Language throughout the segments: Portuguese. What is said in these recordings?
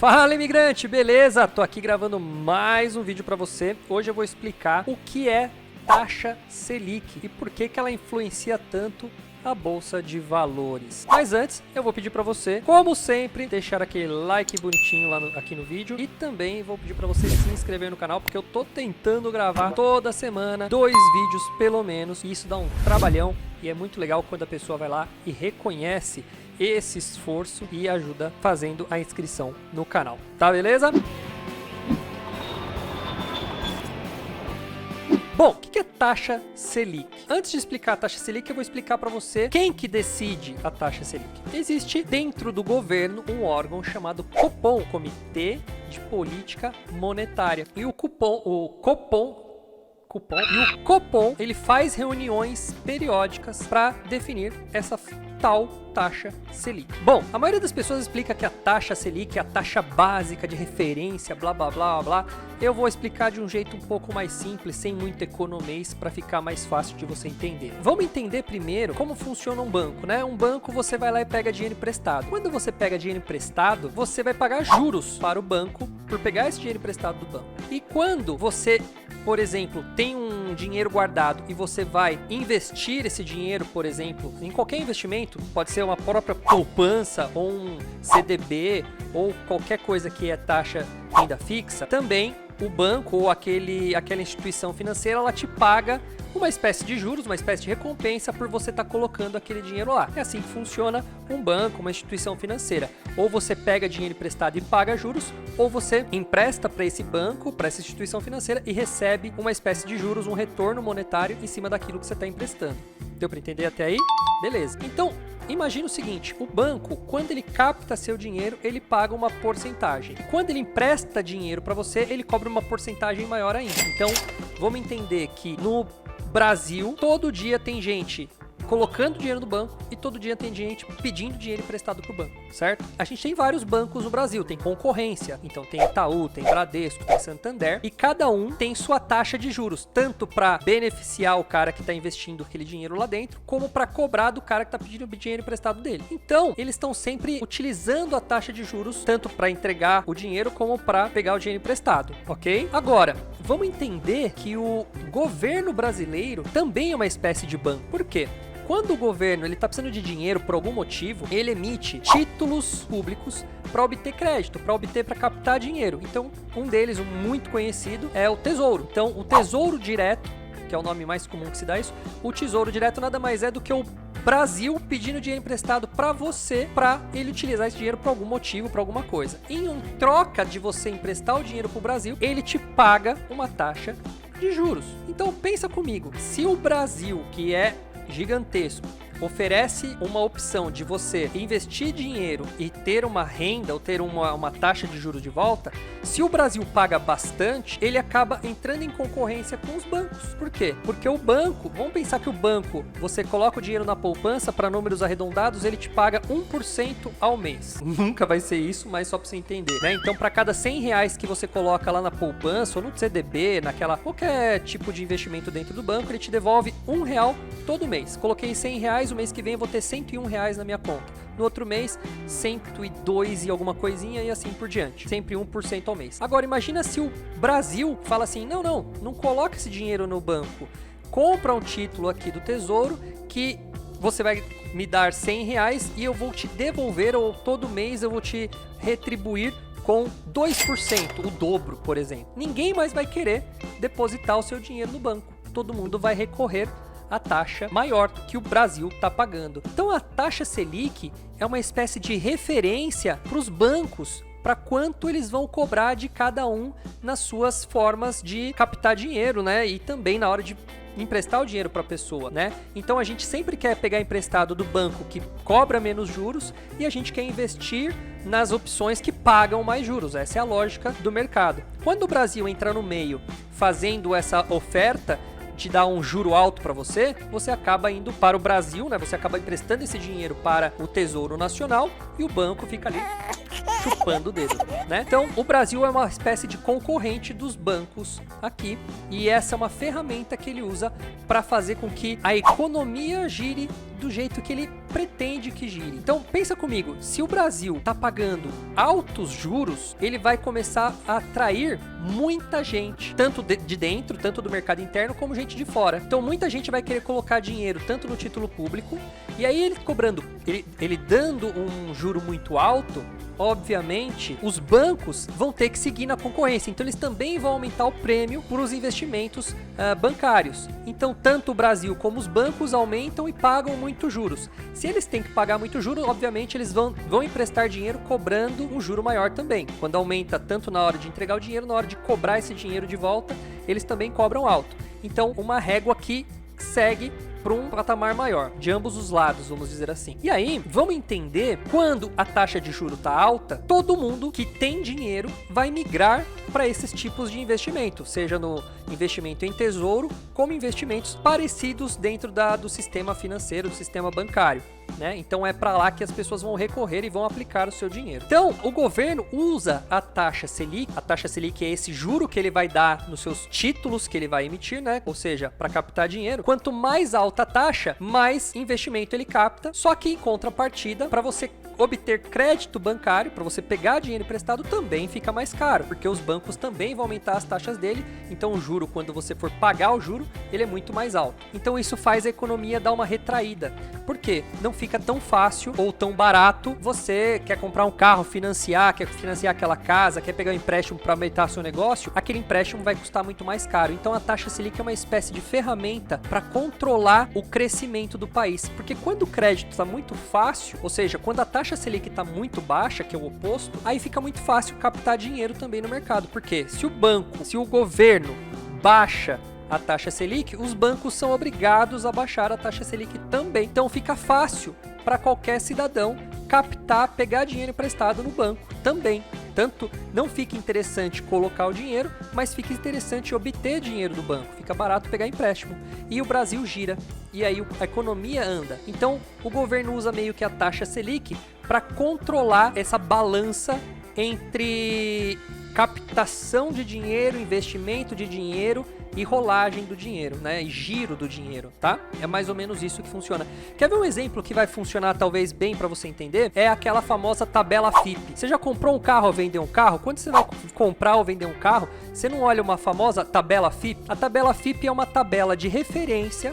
Fala, imigrante, beleza? Tô aqui gravando mais um vídeo para você. Hoje eu vou explicar o que é taxa Selic e por que ela influencia tanto a Bolsa de Valores. Mas antes, eu vou pedir para você, como sempre, deixar aquele like bonitinho lá aqui no vídeo e também vou pedir para você se inscrever no canal, porque eu tô tentando gravar toda semana 2 vídeos pelo menos, e isso dá um trabalhão e é muito legal quando a pessoa vai lá e reconhece esse esforço e ajuda fazendo a inscrição no canal, tá beleza? Bom, o que é taxa Selic? Antes de explicar a taxa Selic, eu vou explicar para você quem que decide a taxa Selic. Existe dentro do governo um órgão chamado Copom, Comitê de Política Monetária. E o Copom, ele faz reuniões periódicas para definir essa tal taxa Selic. Bom, a maioria das pessoas explica que a taxa Selic é a taxa básica de referência, blá blá blá blá. Eu vou explicar de um jeito um pouco mais simples, sem muito economês, para ficar mais fácil de você entender. Vamos entender primeiro como funciona um banco, né? Um banco, você vai lá e pega dinheiro emprestado. Quando você pega dinheiro emprestado, você vai pagar juros para o banco por pegar esse dinheiro emprestado do banco. E quando você, por exemplo, tem um dinheiro guardado e você vai investir esse dinheiro, por exemplo, em qualquer investimento, pode ser uma própria poupança ou um CDB ou qualquer coisa que é taxa renda fixa, também o banco ou aquela instituição financeira, ela te paga uma espécie de juros, uma espécie de recompensa por você estar colocando aquele dinheiro lá. É assim que funciona um banco, uma instituição financeira. Ou você pega dinheiro emprestado e paga juros, ou você empresta para esse banco, para essa instituição financeira e recebe uma espécie de juros, um retorno monetário em cima daquilo que você está emprestando. Deu para entender até aí? Beleza. Então, imagina o seguinte, o banco, quando ele capta seu dinheiro, ele paga uma porcentagem. E quando ele empresta dinheiro para você, ele cobra uma porcentagem maior ainda. Então, vamos entender que no Brasil, todo dia tem gente colocando dinheiro no banco e todo dia tem gente pedindo dinheiro emprestado pro banco, certo? A gente tem vários bancos no Brasil, tem concorrência, então tem Itaú, tem Bradesco, tem Santander, e cada um tem sua taxa de juros, tanto para beneficiar o cara que está investindo aquele dinheiro lá dentro, como para cobrar do cara que está pedindo dinheiro emprestado dele. Então, eles estão sempre utilizando a taxa de juros, tanto para entregar o dinheiro como para pegar o dinheiro emprestado, ok? Agora, vamos entender que o governo brasileiro também é uma espécie de banco. Por quê? Quando o governo está precisando de dinheiro por algum motivo, ele emite títulos públicos para obter crédito, para captar dinheiro. Então, um deles, um muito conhecido, é o Tesouro. Então, o Tesouro Direto, que é o nome mais comum que se dá isso, o Tesouro Direto nada mais é do que o Brasil pedindo dinheiro emprestado para você, para ele utilizar esse dinheiro por algum motivo, para alguma coisa. Em troca de você emprestar o dinheiro para o Brasil, ele te paga uma taxa de juros. Então, pensa comigo, se o Brasil, que é gigantesco, oferece uma opção de você investir dinheiro e ter uma renda ou ter uma taxa de juros de volta, se o Brasil paga bastante, ele acaba entrando em concorrência com os bancos. Por quê? Porque o banco, vamos pensar que o banco, você coloca o dinheiro na poupança, para números arredondados, ele te paga 1% ao mês. Nunca vai ser isso, mas só para você entender, né? Então, para cada 100 reais que você coloca lá na poupança ou no CDB, qualquer tipo de investimento dentro do banco, ele te devolve R$1 todo mês. Coloquei 100 reais, o mês que vem eu vou ter 101 reais na minha conta. No outro mês, 102 e alguma coisinha e assim por diante. Sempre 1% ao mês. Agora, imagina se o Brasil fala assim, não coloca esse dinheiro no banco. Compra um título aqui do Tesouro que você vai me dar 100 reais e eu vou te devolver, ou todo mês eu vou te retribuir com 2%, o dobro, por exemplo. Ninguém mais vai querer depositar o seu dinheiro no banco. Todo mundo vai recorrer a taxa maior que o Brasil está pagando. Então, a taxa Selic é uma espécie de referência para os bancos, para quanto eles vão cobrar de cada um nas suas formas de captar dinheiro, né? E também na hora de emprestar o dinheiro para a pessoa, né? Então, a gente sempre quer pegar emprestado do banco que cobra menos juros e a gente quer investir nas opções que pagam mais juros. Essa é a lógica do mercado. Quando o Brasil entra no meio fazendo essa oferta de dar um juro alto para você, você acaba indo para o Brasil, né? Você acaba emprestando esse dinheiro para o Tesouro Nacional e o banco fica ali chupando o dedo, né? Então, o Brasil é uma espécie de concorrente dos bancos aqui, e essa é uma ferramenta que ele usa para fazer com que a economia gire do jeito que ele pretende que gire. Então, pensa comigo, se o Brasil está pagando altos juros, ele vai começar a atrair muita gente, tanto de dentro, tanto do mercado interno, como gente de fora. Então, muita gente vai querer colocar dinheiro tanto no título público, e aí ele cobrando, ele dando um juro muito alto, obviamente, os bancos vão ter que seguir na concorrência. Então, eles também vão aumentar o prêmio para os investimentos bancários. Então, tanto o Brasil como os bancos aumentam e pagam muito juros. Se eles têm que pagar muito juros, obviamente, eles vão emprestar dinheiro cobrando um juro maior também. Quando aumenta tanto na hora de entregar o dinheiro, na hora de cobrar esse dinheiro de volta, eles também cobram alto. Então, uma régua que segue para um patamar maior, de ambos os lados, vamos dizer assim. E aí, vamos entender, quando a taxa de juro está alta, todo mundo que tem dinheiro vai migrar para esses tipos de investimento, seja no investimento em tesouro, como investimentos parecidos dentro do sistema financeiro, do sistema bancário, né? Então é para lá que as pessoas vão recorrer e vão aplicar o seu dinheiro. Então, o governo usa a taxa Selic é esse juro que ele vai dar nos seus títulos que ele vai emitir, né? Ou seja, para captar dinheiro. Quanto mais alta a taxa, mais investimento ele capta, só que em contrapartida, para você obter crédito bancário, para você pegar dinheiro emprestado, também fica mais caro, porque os bancos também vão aumentar as taxas dele, então o juro, quando você for pagar o juro, ele é muito mais alto. Então isso faz a economia dar uma retraída. Por quê? Não fica tão fácil ou tão barato. Você quer comprar um carro, quer financiar aquela casa, quer pegar um empréstimo para aumentar seu negócio, aquele empréstimo vai custar muito mais caro. Então a taxa Selic é uma espécie de ferramenta para controlar o crescimento do país, porque quando o crédito está muito fácil, ou seja, quando a taxa Selic está muito baixa, que é o oposto, aí fica muito fácil captar dinheiro também no mercado, porque se o governo baixa a taxa Selic, os bancos são obrigados a baixar a taxa Selic também. Então fica fácil para qualquer cidadão captar, pegar dinheiro emprestado no banco também. Tanto não fica interessante colocar o dinheiro, mas fica interessante obter dinheiro do banco. Fica barato pegar empréstimo. E o Brasil gira. E aí a economia anda. Então o governo usa meio que a taxa Selic para controlar essa balança entre captação de dinheiro, investimento de dinheiro e rolagem do dinheiro, né? E giro do dinheiro, tá? É mais ou menos isso que funciona. Quer ver um exemplo que vai funcionar talvez bem para você entender? É aquela famosa tabela FIP. Você já comprou um carro ou vendeu um carro? Quando você vai comprar ou vender um carro, você não olha uma famosa tabela FIP? A tabela FIP é uma tabela de referência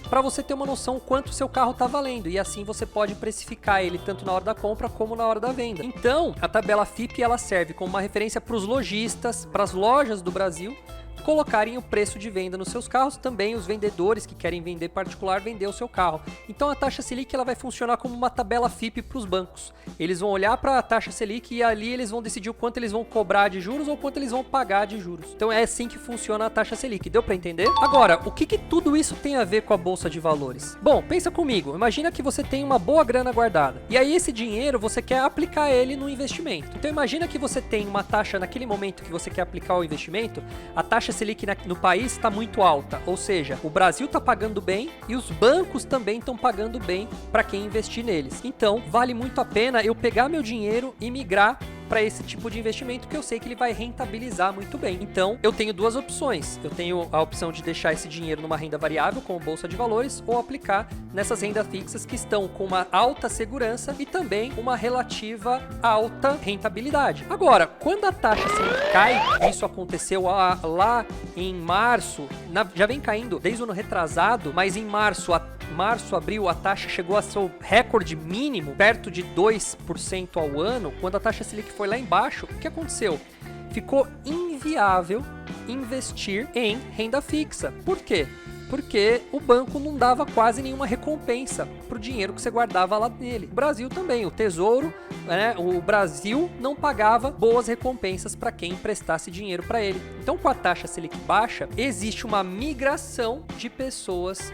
para você ter uma noção quanto o seu carro está valendo, e assim você pode precificar ele tanto na hora da compra como na hora da venda. Então, a tabela FIP ela serve como uma referência para os lojistas, para as lojas do Brasil, colocarem o preço de venda nos seus carros, também os vendedores que querem vender particular, vender o seu carro. Então a taxa Selic ela vai funcionar como uma tabela FIP para os bancos. Eles vão olhar para a taxa Selic e ali eles vão decidir o quanto eles vão cobrar de juros ou quanto eles vão pagar de juros. Então é assim que funciona a taxa Selic. Deu para entender? Agora, o que tudo isso tem a ver com a Bolsa de Valores? Bom, pensa comigo. Imagina que você tem uma boa grana guardada. E aí esse dinheiro você quer aplicar ele no investimento. Então imagina que você tem uma taxa naquele momento que você quer aplicar o investimento, a taxa Selic no país está muito alta, ou seja, o Brasil está pagando bem e os bancos também estão pagando bem para quem investir neles. Então, vale muito a pena eu pegar meu dinheiro e migrar para esse tipo de investimento que eu sei que ele vai rentabilizar muito bem. Então, eu tenho duas opções. Eu tenho a opção de deixar esse dinheiro numa renda variável, como Bolsa de Valores, ou aplicar nessas rendas fixas que estão com uma alta segurança e também uma relativa alta rentabilidade. Agora, quando a taxa Selic cai, isso aconteceu lá em março, já vem caindo desde o ano retrasado, mas em março, abril, a taxa chegou a seu recorde mínimo, perto de 2% ao ano. Quando a taxa Selic foi lá embaixo, o que aconteceu? Ficou inviável investir em renda fixa. Por quê? Porque o banco não dava quase nenhuma recompensa para o dinheiro que você guardava lá nele. O Brasil também, o Tesouro, né? O Brasil não pagava boas recompensas para quem emprestasse dinheiro para ele. Então, com a taxa Selic baixa, existe uma migração de pessoas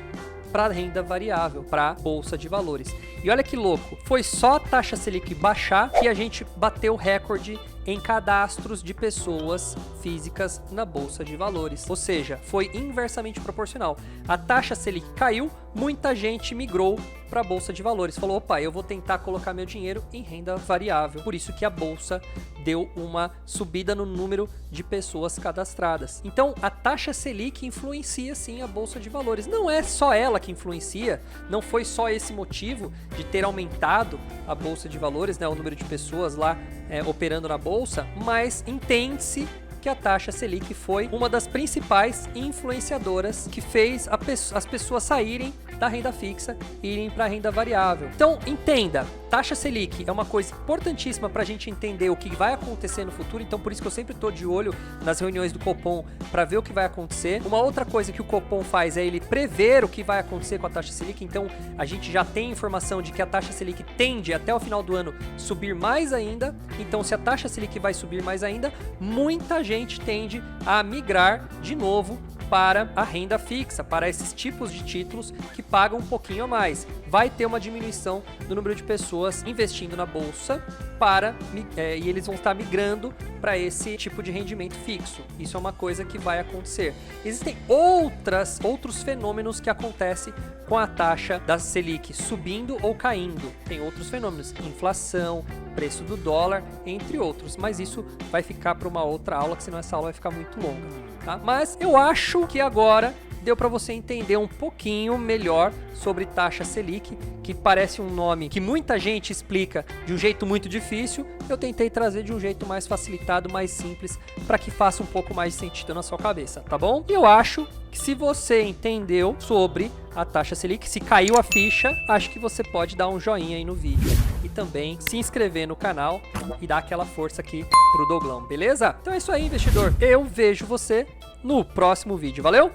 para renda variável, para Bolsa de Valores. E olha que louco, foi só a taxa Selic baixar que a gente bateu o recorde em cadastros de pessoas físicas na Bolsa de Valores. Ou seja, foi inversamente proporcional. A taxa Selic caiu, muita gente migrou para a Bolsa de Valores. Falou, opa, eu vou tentar colocar meu dinheiro em renda variável. Por isso que a Bolsa deu uma subida no número de pessoas cadastradas. Então, a taxa Selic influencia sim a Bolsa de Valores. Não é só ela que influencia, não foi só esse motivo de ter aumentado a Bolsa de Valores, né, o número de pessoas lá operando na Bolsa, mas entende-se que a taxa Selic foi uma das principais influenciadoras que fez as pessoas saírem da renda fixa e irem para a renda variável. Então, entenda, taxa Selic é uma coisa importantíssima para a gente entender o que vai acontecer no futuro, então por isso que eu sempre estou de olho nas reuniões do Copom para ver o que vai acontecer. Uma outra coisa que o Copom faz é ele prever o que vai acontecer com a taxa Selic, então a gente já tem informação de que a taxa Selic tende até o final do ano subir mais ainda, então se a taxa Selic vai subir mais ainda, muita gente tende a migrar de novo para a renda fixa, para esses tipos de títulos que pagam um pouquinho a mais. Vai ter uma diminuição do número de pessoas investindo na bolsa e eles vão estar migrando para esse tipo de rendimento fixo. Isso é uma coisa que vai acontecer. Existem outros fenômenos que acontecem com a taxa da Selic subindo ou caindo. Tem outros fenômenos, inflação, preço do dólar, entre outros. Mas isso vai ficar para uma outra aula, que senão essa aula vai ficar muito longa. Tá? Mas eu acho que agora deu para você entender um pouquinho melhor sobre taxa Selic, que parece um nome que muita gente explica de um jeito muito difícil. Eu tentei trazer de um jeito mais facilitado, mais simples, para que faça um pouco mais de sentido na sua cabeça, tá bom? E eu acho que se você entendeu sobre a taxa Selic, se caiu a ficha, acho que você pode dar um joinha aí no vídeo e também se inscrever no canal e dar aquela força aqui pro Douglão, beleza? Então é isso aí, investidor. Eu vejo você no próximo vídeo. Valeu?